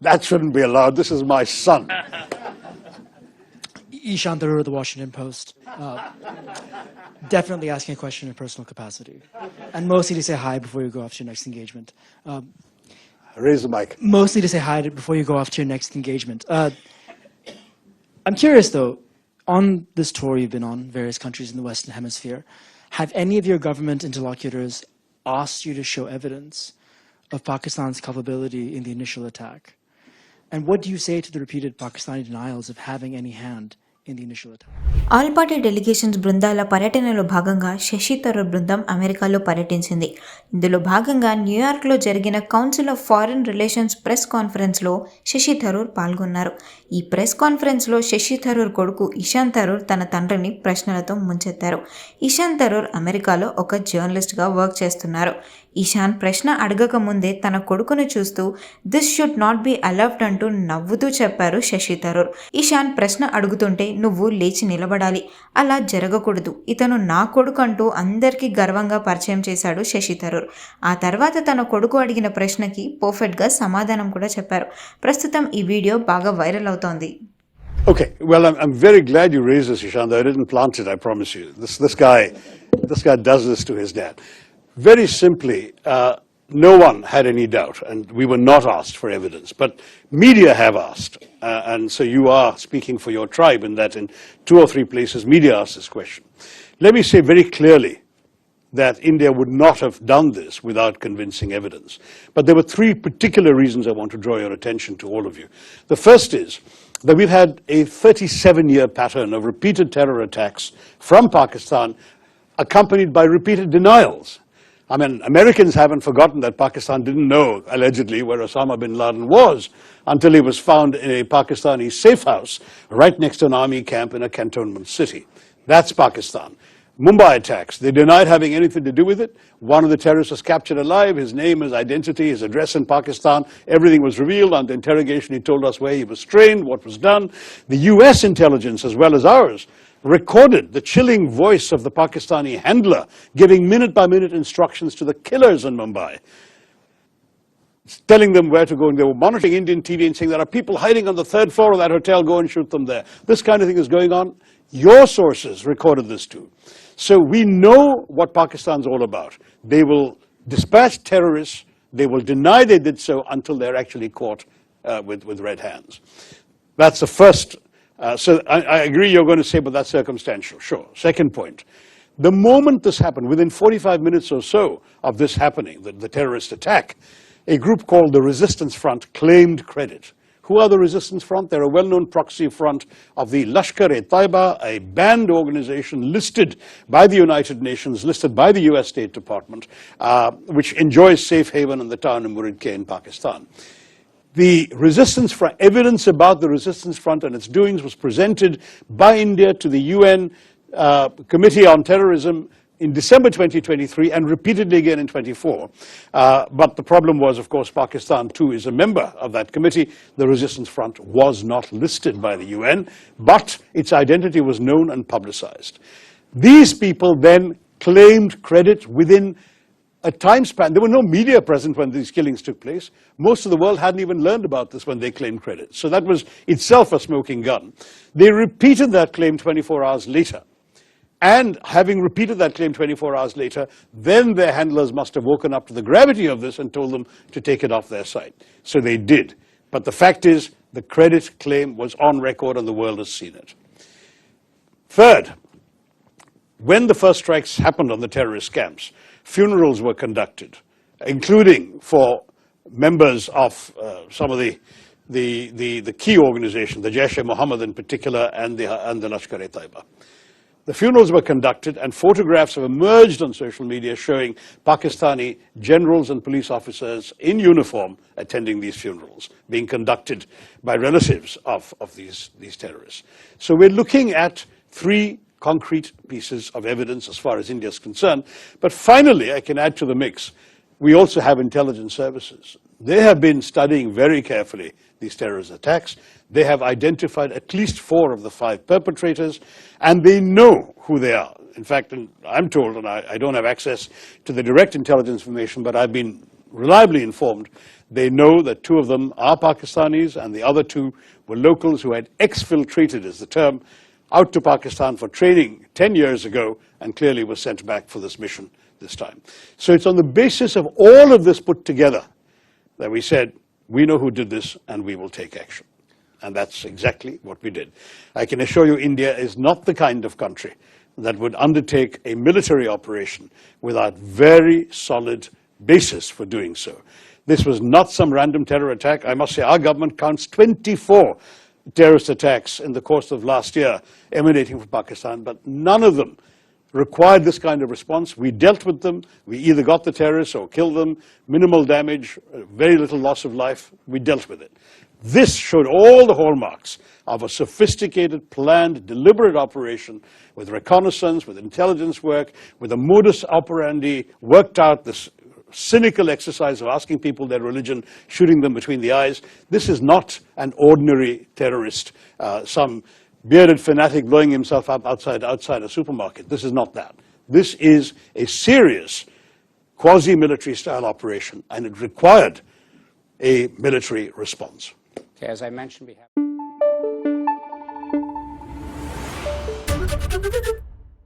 That shouldn't be allowed. This is my son. Ishaan Tharoor of the Washington Post. Definitely asking a question in personal capacity. And mostly to say hi before you go off to your next engagement. Raise the mic. Mostly to say hi before you go off to your next engagement. I'm curious, though, on this tour you've been on, various countries in the Western Hemisphere, have any of your government interlocutors asked you to show evidence of Pakistan's culpability in the initial attack? And what do you say to the repeated Pakistani denials of having any hand in the initial attack? All party delegations బృందాల పర్యటనలో భాగంగా శశి థరూర్ బృందం అమెరికాలో పర్యటించింది. ఇందులో భాగంగా న్యూయార్క్లో జరిగిన council of foreign relations press కాన్ఫరెన్స్లో శశి థరూర్ పాల్గొన్నారు. ఈ ప్రెస్ కాన్ఫరెన్స్లో శశి థరూర్ కొడుకు ఇషాన్ థరూర్ తన తండ్రిని ప్రశ్నలతో ముంచెత్తారు. ఇషాన్ థరూర్ అమెరికాలో ఒక జర్నలిస్ట్గా వర్క్ చేస్తున్నారు. ఇషాన్ ప్రశ్న అడగక ముందే తన కొడుకును చూస్తూ this should not be allowed అంటూ నవ్వుతూ చెప్పారు శశి థరూర్. ఇషాన్ ప్రశ్న అడుగుతుంటే నువ్వు లేచి నిలబడాలి, అలా జరగకూడదు, ఇతను నా కొడుకు అంటూ అందరికీ గర్వంగా పరిచయం చేశాడు శశి థరూర్. ఆ తర్వాత తన కొడుకు అడిగిన ప్రశ్నకి పర్ఫెక్ట్గా సమాధానం కూడా చెప్పారు. ప్రస్తుతం ఈ వీడియో బాగా వైరల్ అవుతోంది. Okay, well, I'm very glad you raised this, Ishaan. I didn't plant it, I promise you. This guy does this to his dad. Very simply, no one had any doubt, and we were not asked for evidence, but media have asked, and so you are speaking for your tribe in that in 2 or 3 places media asked this question. Let me say very clearly that India would not have done this without convincing evidence. But there were 3 particular reasons I want to draw your attention to, all of you. The first is that we've had a 37-year pattern of repeated terror attacks from Pakistan accompanied by repeated denials. I mean, Americans haven't forgotten that Pakistan didn't know, allegedly, where Osama bin Laden was until he was found in a Pakistani safe house right next to an army camp in a cantonment city. That's Pakistan. Mumbai attacks, they denied having anything to do with it. One of the terrorists was captured alive, his name, his identity, his address in Pakistan, everything was revealed. On the interrogation he told us where he was trained, what was done. The US intelligence, as well as ours, recorded the chilling voice of the Pakistani handler giving minute-by-minute instructions to the killers in Mumbai, telling them where to go, and they were monitoring Indian TV and saying there are people hiding on the 3rd floor of that hotel, go and shoot them there. This kind of thing is going on. Your sources recorded this too. So we know what Pakistan's all about. They will dispatch terrorists, they will deny they did so until they're actually caught with red hands. That's the first. So I agree you're going to say, but that's circumstantial. Sure. Second point. The moment this happened, within 45 minutes or so of this happening, the terrorist attack, a group called the Resistance Front claimed credit. Who are the Resistance Front? They're a well-known proxy front of the Lashkar-e-Taiba, a banned organization listed by the United Nations, listed by the US State Department, which enjoys safe haven in the town of Muridke in Pakistan. The Resistance Front, evidence about the Resistance Front and its doings was presented by India to the UN Committee on Terrorism in December 2023 and repeatedly again in 24. But the problem was, of course, Pakistan too is a member of that committee. The Resistance Front was not listed by the UN, but its identity was known and publicized. These people then claimed credit within a time span. There were no media present when these killings took place. Most of the world hadn't even learned about this when they claimed credit. So that was itself a smoking gun. They repeated that claim 24 hours later. And having repeated that claim 24 hours later, then their handlers must have woken up to the gravity of this and told them to take it off their site. So they did. But the fact is, the credit claim was on record and the world has seen it. Third, when the first strikes happened on the terrorist camps, funerals were conducted, including for members of some of the key organizations, the Jaish-e-Mohammed in particular, and the Lashkar-e-Taiba. The funerals were conducted, and photographs have emerged on social media showing Pakistani generals and police officers in uniform attending these funerals, being conducted by relatives of these terrorists. So we're looking at 3 concrete pieces of evidence as far as India is concerned. But finally, I can add to the mix, we also have intelligence services. They have been studying very carefully these terrorist attacks. They have identified at least 4 of the 5 perpetrators, and they know who they are. In fact, I'm told, and I don't have access to the direct intelligence information, but I've been reliably informed They know that two of them are Pakistanis and the other two were locals who had exfiltrated, is the term, out to Pakistan for training 10 years ago and clearly were sent back for this mission this time. So it's on the basis of all of this put together that we said, we know who did this and we will take action. And that's exactly what we did. I can assure you India is not the kind of country that would undertake a military operation without very solid basis for doing so. This was not some random terror attack. I must say our government counts 24 terrorist attacks in the course of last year emanating from Pakistan, but none of them required this kind of response. We dealt with them. We either got the terrorists or killed them. Minimal damage, very little loss of life. We dealt with it. This showed all the hallmarks of a sophisticated, planned, deliberate operation with reconnaissance, with intelligence work, with a modus operandi worked out, this cynical exercise of asking people their religion, shooting them between the eyes. This is not an ordinary terrorist, some bearded fanatic blowing himself up outside a supermarket. This is not that. This is a serious quasi-military style operation, and it required a military response. Okay, as I mentioned, we have